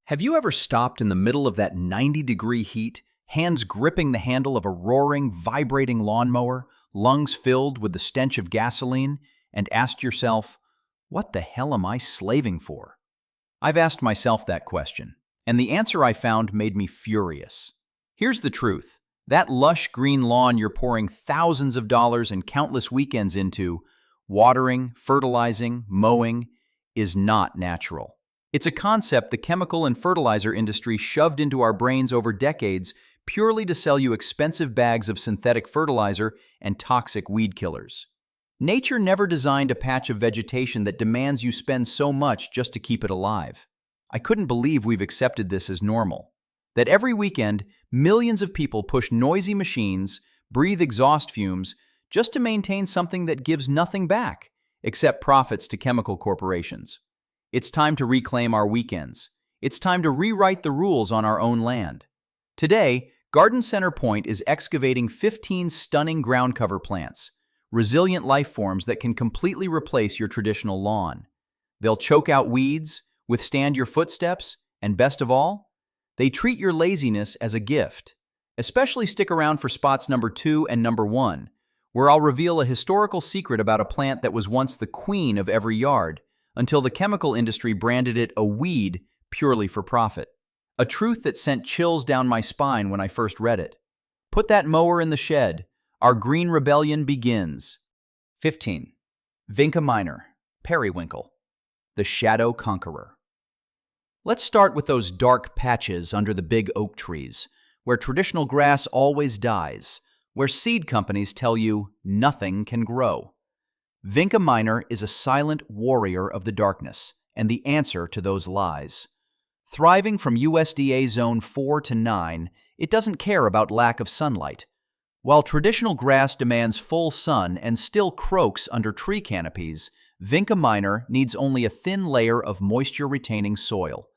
Have you ever stopped in the middle of that 90-degree heat, hands gripping the handle of a roaring, vibrating lawnmower, lungs filled with the stench of gasoline, and asked yourself, what the hell am I slaving for? I've asked myself that question, and the answer I found made me furious. Here's the truth. That lush green lawn you're pouring thousands of dollars and countless weekends into, watering, fertilizing, mowing, is not natural. It's a concept the chemical and fertilizer industry shoved into our brains over decades purely to sell you expensive bags of synthetic fertilizer and toxic weed killers. Nature never designed a patch of vegetation that demands you spend so much just to keep it alive. I couldn't believe we've accepted this as normal. That every weekend, millions of people push noisy machines, breathe exhaust fumes, just to maintain something that gives nothing back, except profits to chemical corporations. It's time to reclaim our weekends. It's time to rewrite the rules on our own land. Today, Garden Center Point is excavating 15 stunning ground cover plants, resilient life forms that can completely replace your traditional lawn. They'll choke out weeds, withstand your footsteps, and best of all, they treat your laziness as a gift. Especially stick around for spots number 2 and number 1, where I'll reveal a historical secret about a plant that was once the queen of every yard, until the chemical industry branded it a weed purely for profit. A truth that sent chills down my spine when I first read it. Put that mower in the shed. Our green rebellion begins. 15. Vinca minor, periwinkle, the shadow conqueror. Let's start with those dark patches under the big oak trees, where traditional grass always dies, where seed companies tell you nothing can grow. Vinca minor is a silent warrior of the darkness and the answer to those lies. Thriving from USDA zone 4 to 9, it doesn't care about lack of sunlight. While traditional grass demands full sun and still croaks under tree canopies, Vinca minor needs only a thin layer of moisture-retaining soil.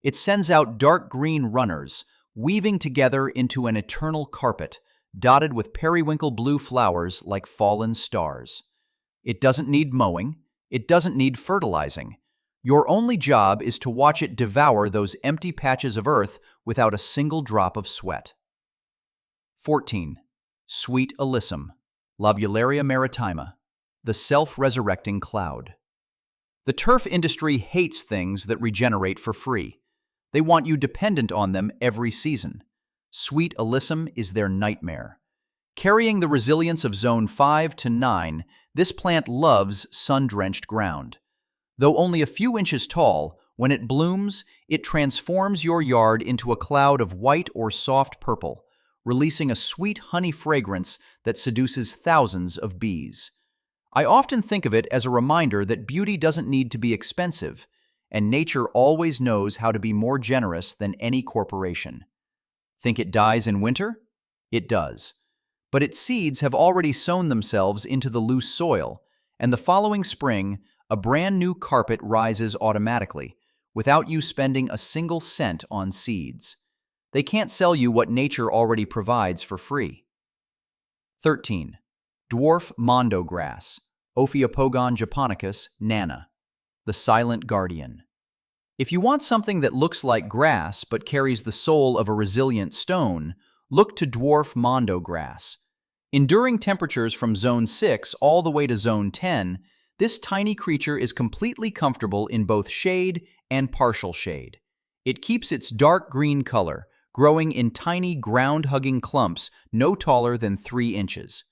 It sends out dark green runners, weaving together into an eternal carpet, dotted with periwinkle blue flowers like fallen stars. It doesn't need mowing. It doesn't need fertilizing. Your only job is to watch it devour those empty patches of earth without a single drop of sweat. 14. Sweet alyssum, Lobularia maritima, the self-resurrecting cloud. The turf industry hates things that regenerate for free. They want you dependent on them every season. Sweet alyssum is their nightmare. Carrying the resilience of zone 5 to 9, this plant loves sun-drenched ground. Though only a few inches tall, when it blooms, it transforms your yard into a cloud of white or soft purple, releasing a sweet honey fragrance that seduces thousands of bees. I often think of it as a reminder that beauty doesn't need to be expensive, and nature always knows how to be more generous than any corporation. Think it dies in winter? It does. But its seeds have already sown themselves into the loose soil, and the following spring, a brand new carpet rises automatically, without you spending a single cent on seeds. They can't sell you what nature already provides for free. 13. Dwarf mondo grass, Ophiopogon japonicus nana, the silent guardian. If you want something that looks like grass but carries the soul of a resilient stone, look to dwarf mondo grass. Enduring temperatures from zone 6 all the way to zone 10, this tiny creature is completely comfortable in both shade and partial shade. It keeps its dark green color, growing in tiny ground-hugging clumps no taller than 3 inches.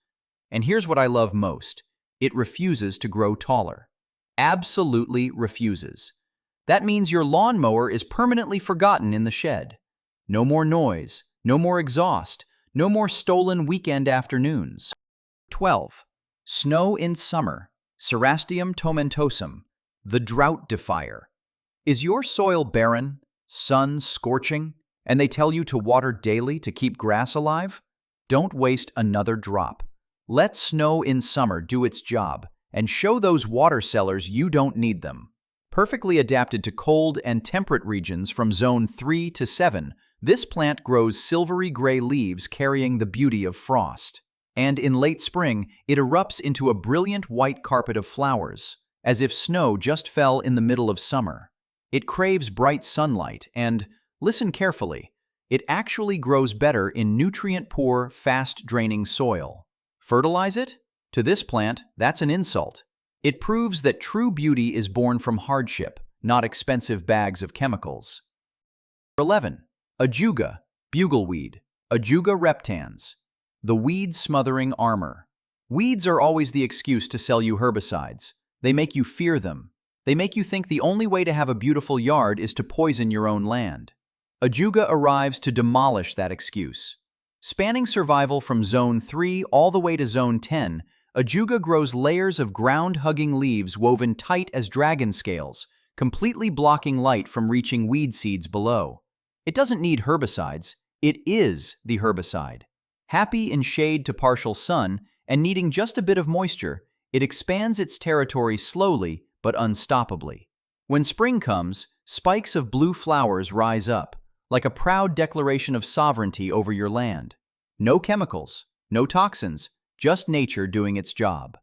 And here's what I love most. It refuses to grow taller. Absolutely refuses. That means your lawnmower is permanently forgotten in the shed. No more noise, no more exhaust, no more stolen weekend afternoons. 12. Snow in summer, Cerastium tomentosum, the drought defier. Is your soil barren, sun scorching, and they tell you to water daily to keep grass alive? Don't waste another drop. Let snow in summer do its job, and show those water sellers you don't need them. Perfectly adapted to cold and temperate regions from zone 3 to 7, this plant grows silvery gray leaves carrying the beauty of frost. And in late spring, it erupts into a brilliant white carpet of flowers, as if snow just fell in the middle of summer. It craves bright sunlight and, listen carefully, it actually grows better in nutrient-poor, fast-draining soil. Fertilize it? To this plant, that's an insult. It proves that true beauty is born from hardship, not expensive bags of chemicals. 11. Ajuga, bugleweed, Ajuga reptans. The weed-smothering armor. Weeds are always the excuse to sell you herbicides. They make you fear them. They make you think the only way to have a beautiful yard is to poison your own land. Ajuga arrives to demolish that excuse. Spanning survival from Zone 3 all the way to Zone 10, Ajuga grows layers of ground-hugging leaves woven tight as dragon scales, completely blocking light from reaching weed seeds below. It doesn't need herbicides. It is the herbicide. Happy in shade to partial sun and needing just a bit of moisture, it expands its territory slowly but unstoppably. When spring comes, spikes of blue flowers rise up, like a proud declaration of sovereignty over your land. No chemicals, no toxins, just nature doing its job.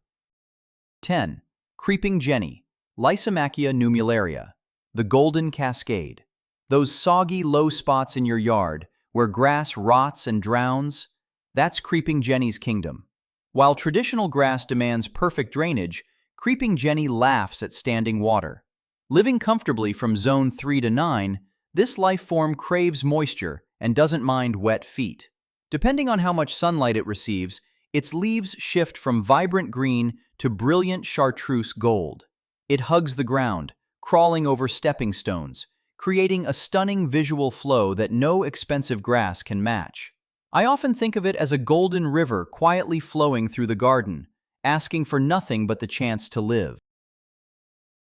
10. Creeping Jenny, Lysomachia numularia, the golden cascade. Those soggy low spots in your yard where grass rots and drowns, that's Creeping Jenny's kingdom. While traditional grass demands perfect drainage, Creeping Jenny laughs at standing water. Living comfortably from Zone 3 to 9, this life form craves moisture and doesn't mind wet feet. Depending on how much sunlight it receives, its leaves shift from vibrant green to brilliant chartreuse gold. It hugs the ground, crawling over stepping stones, creating a stunning visual flow that no expensive grass can match. I often think of it as a golden river quietly flowing through the garden, asking for nothing but the chance to live.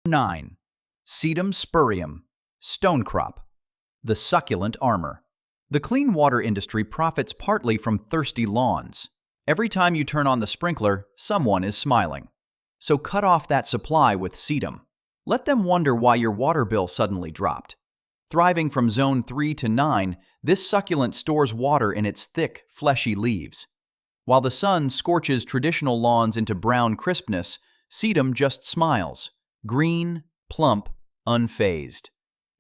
9. Sedum spurium, stonecrop, the succulent armor. The clean water industry profits partly from thirsty lawns. Every time you turn on the sprinkler, someone is smiling. So cut off that supply with sedum. Let them wonder why your water bill suddenly dropped. Thriving from Zone 3 to 9, this succulent stores water in its thick, fleshy leaves. While the sun scorches traditional lawns into brown crispness, sedum just smiles, green, plump, unfazed.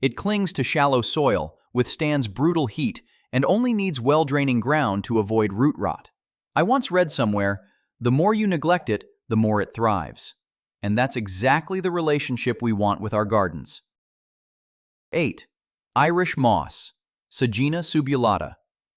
It clings to shallow soil, withstands brutal heat, and only needs well-draining ground to avoid root rot. I once read somewhere, the more you neglect it, the more it thrives. And that's exactly the relationship we want with our gardens. 8. Irish moss, Sagina subulata,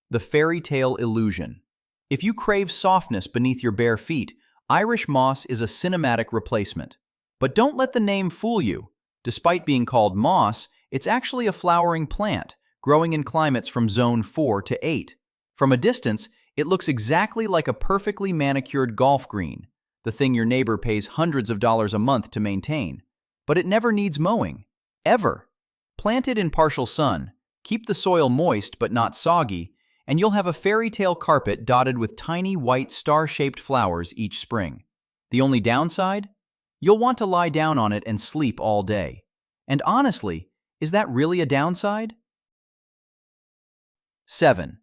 the fairy tale illusion. If you crave softness beneath your bare feet, Irish moss is a cinematic replacement. But don't let the name fool you. Despite being called moss, it's actually a flowering plant, growing in climates from Zone 4 to 8. From a distance, it looks exactly like a perfectly manicured golf green, the thing your neighbor pays hundreds of dollars a month to maintain. But it never needs mowing. Ever. Plant it in partial sun, keep the soil moist but not soggy, and you'll have a fairy tale carpet dotted with tiny white star-shaped flowers each spring. The only downside? You'll want to lie down on it and sleep all day. And honestly, is that really a downside? 7.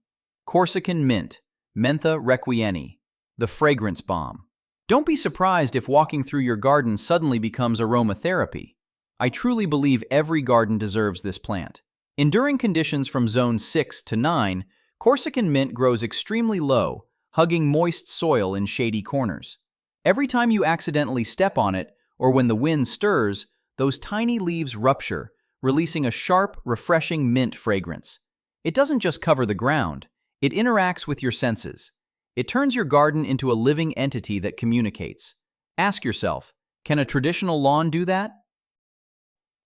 Corsican mint, Mentha requieni, the fragrance bomb. Don't be surprised if walking through your garden suddenly becomes aromatherapy. I truly believe every garden deserves this plant. Enduring conditions from Zone 6 to 9, Corsican mint grows extremely low, hugging moist soil in shady corners. Every time you accidentally step on it, or when the wind stirs, those tiny leaves rupture, releasing a sharp, refreshing mint fragrance. It doesn't just cover the ground, it interacts with your senses. It turns your garden into a living entity that communicates. Ask yourself, can a traditional lawn do that?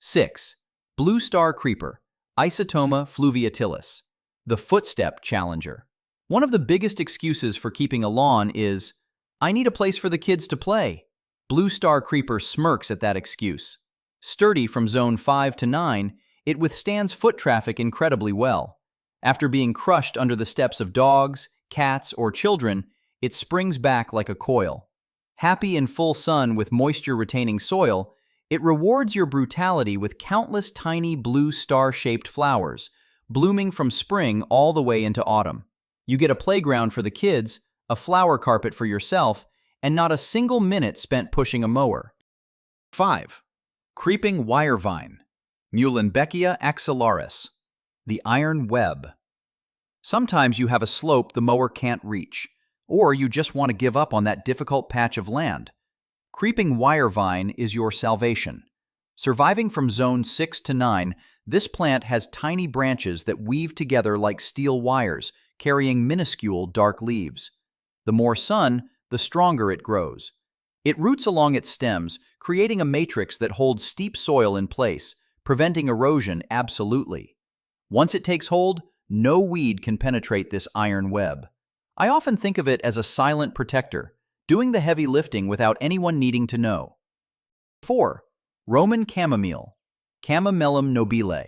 6. Blue star creeper, Isotoma fluviatilis, the footstep challenger. One of the biggest excuses for keeping a lawn is, I need a place for the kids to play. Blue star creeper smirks at that excuse. Sturdy from Zone 5 to 9, it withstands foot traffic incredibly well. After being crushed under the steps of dogs, cats, or children, it springs back like a coil. Happy in full sun with moisture-retaining soil, it rewards your brutality with countless tiny blue star-shaped flowers, blooming from spring all the way into autumn. You get a playground for the kids, a flower carpet for yourself, and not a single minute spent pushing a mower. 5. Creeping wire vine, Muhlenbeckia axillaris, the iron web. Sometimes you have a slope the mower can't reach, or you just want to give up on that difficult patch of land. Creeping wire vine is your salvation. Surviving from zone 6 to 9, this plant has tiny branches that weave together like steel wires, carrying minuscule dark leaves. The more sun, the stronger it grows. It roots along its stems, creating a matrix that holds steep soil in place, preventing erosion absolutely. Once it takes hold, no weed can penetrate this iron web. I often think of it as a silent protector, doing the heavy lifting without anyone needing to know. 4. Roman chamomile, Chamomillum nobile,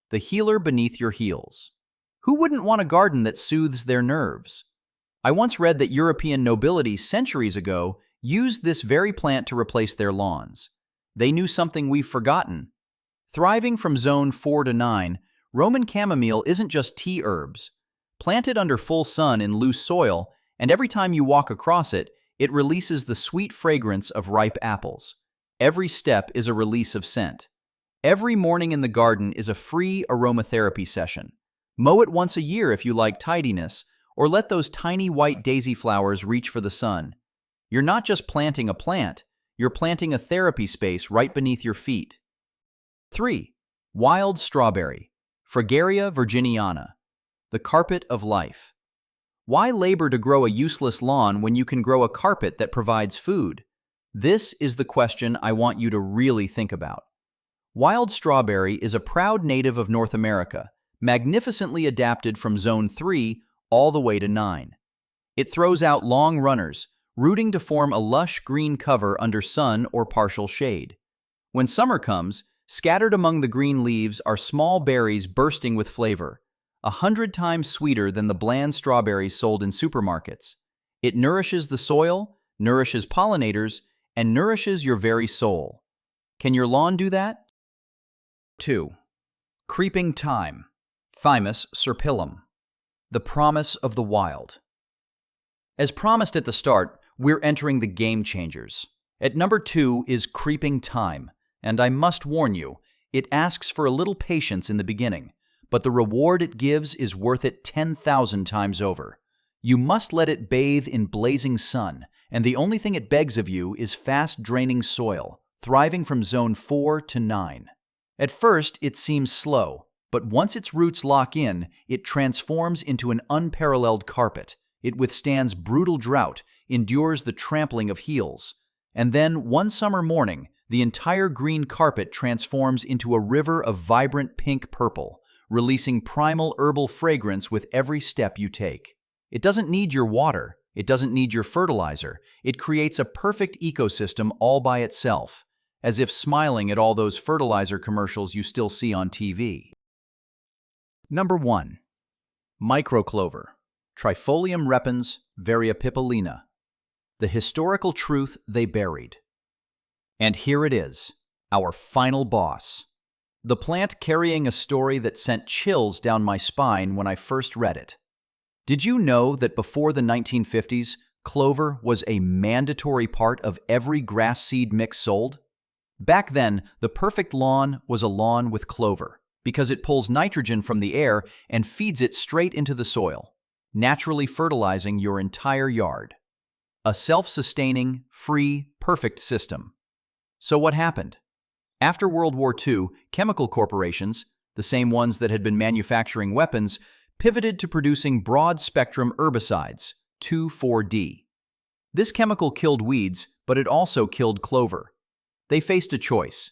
the healer beneath your heels. Who wouldn't want a garden that soothes their nerves? I once read that European nobility centuries ago used this very plant to replace their lawns. They knew something we've forgotten. Thriving from zone 4 to 9, Roman chamomile isn't just tea herbs. Planted under full sun in loose soil, and every time you walk across it, it releases the sweet fragrance of ripe apples. Every step is a release of scent. Every morning in the garden is a free aromatherapy session. Mow it once a year if you like tidiness, or let those tiny white daisy flowers reach for the sun. You're not just planting a plant, you're planting a therapy space right beneath your feet. 3. Wild strawberry, Fragaria virginiana, the carpet of life. Why labor to grow a useless lawn when you can grow a carpet that provides food? This is the question I want you to really think about. Wild strawberry is a proud native of North America, magnificently adapted from zone 3 all the way to 9. It throws out long runners, rooting to form a lush green cover under sun or partial shade. When summer comes, scattered among the green leaves are small berries bursting with flavor, 100 times sweeter than the bland strawberries sold in supermarkets. It nourishes the soil, nourishes pollinators, and nourishes your very soul. Can your lawn do that? 2. Creeping thyme, Thymus serpillum, the promise of the wild. As promised at the start, we're entering the game changers. At number 2 is creeping thyme, and I must warn you, it asks for a little patience in the beginning, but the reward it gives is worth it 10,000 times over. You must let it bathe in blazing sun, and the only thing it begs of you is fast-draining soil, thriving from zone 4 to 9. At first, it seems slow, but once its roots lock in, it transforms into an unparalleled carpet. It withstands brutal drought, endures the trampling of heels, and then, one summer morning, the entire green carpet transforms into a river of vibrant pink-purple, releasing primal herbal fragrance with every step you take. It doesn't need your water. It doesn't need your fertilizer. It creates a perfect ecosystem all by itself, as if smiling at all those fertilizer commercials you still see on TV. Number 1. Microclover, Trifolium repens variopipilina, the historical truth they buried. And here it is, our final boss. The plant carrying a story that sent chills down my spine when I first read it. Did you know that before the 1950s, clover was a mandatory part of every grass seed mix sold? Back then, the perfect lawn was a lawn with clover, because it pulls nitrogen from the air and feeds it straight into the soil, naturally fertilizing your entire yard. A self-sustaining, free, perfect system. So what happened? After World War II, chemical corporations, the same ones that had been manufacturing weapons, pivoted to producing broad-spectrum herbicides, 2,4-D. This chemical killed weeds, but it also killed clover. They faced a choice: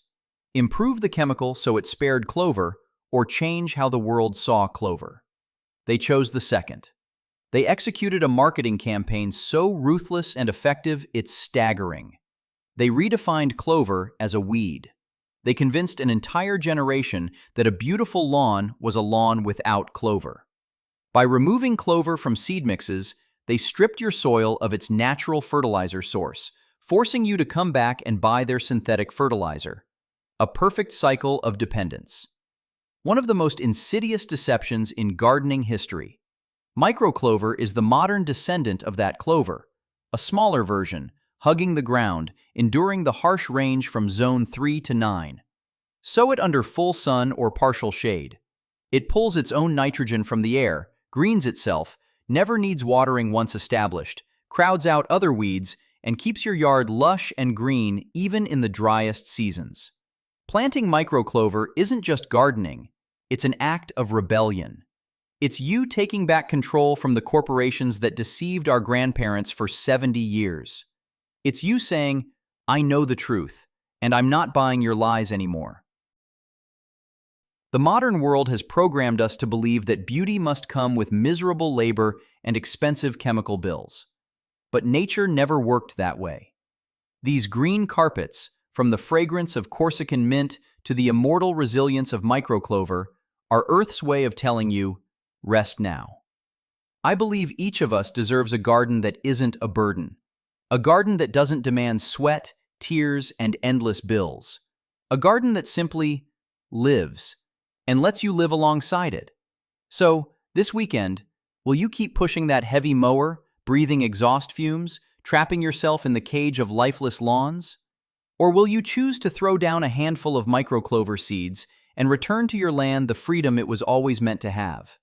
improve the chemical so it spared clover, or change how the world saw clover. They chose the second. They executed a marketing campaign so ruthless and effective it's staggering. They redefined clover as a weed. They convinced an entire generation that a beautiful lawn was a lawn without clover. By removing clover from seed mixes, they stripped your soil of its natural fertilizer source, forcing you to come back and buy their synthetic fertilizer. A perfect cycle of dependence. One of the most insidious deceptions in gardening history. Microclover is the modern descendant of that clover, a smaller version, hugging the ground, enduring the harsh range from zone 3 to 9. Sow it under full sun or partial shade. It pulls its own nitrogen from the air, greens itself, never needs watering once established, crowds out other weeds, and keeps your yard lush and green even in the driest seasons. Planting microclover isn't just gardening, it's an act of rebellion. It's you taking back control from the corporations that deceived our grandparents for 70 years. It's you saying, I know the truth, and I'm not buying your lies anymore. The modern world has programmed us to believe that beauty must come with miserable labor and expensive chemical bills. But nature never worked that way. These green carpets, from the fragrance of Corsican mint to the immortal resilience of microclover, are Earth's way of telling you, rest now. I believe each of us deserves a garden that isn't a burden. A garden that doesn't demand sweat, tears, and endless bills. A garden that simply lives and lets you live alongside it. So, this weekend, will you keep pushing that heavy mower, breathing exhaust fumes, trapping yourself in the cage of lifeless lawns? Or will you choose to throw down a handful of microclover seeds and return to your land the freedom it was always meant to have?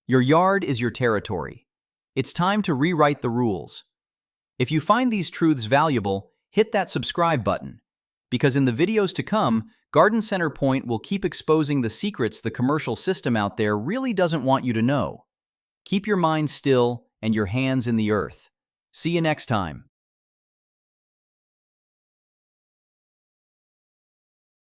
Your yard is your territory. It's time to rewrite the rules. If you find these truths valuable, hit that subscribe button, because in the videos to come, Garden Center Point will keep exposing the secrets the commercial system out there really doesn't want you to know. Keep your mind still and your hands in the earth. See you next time.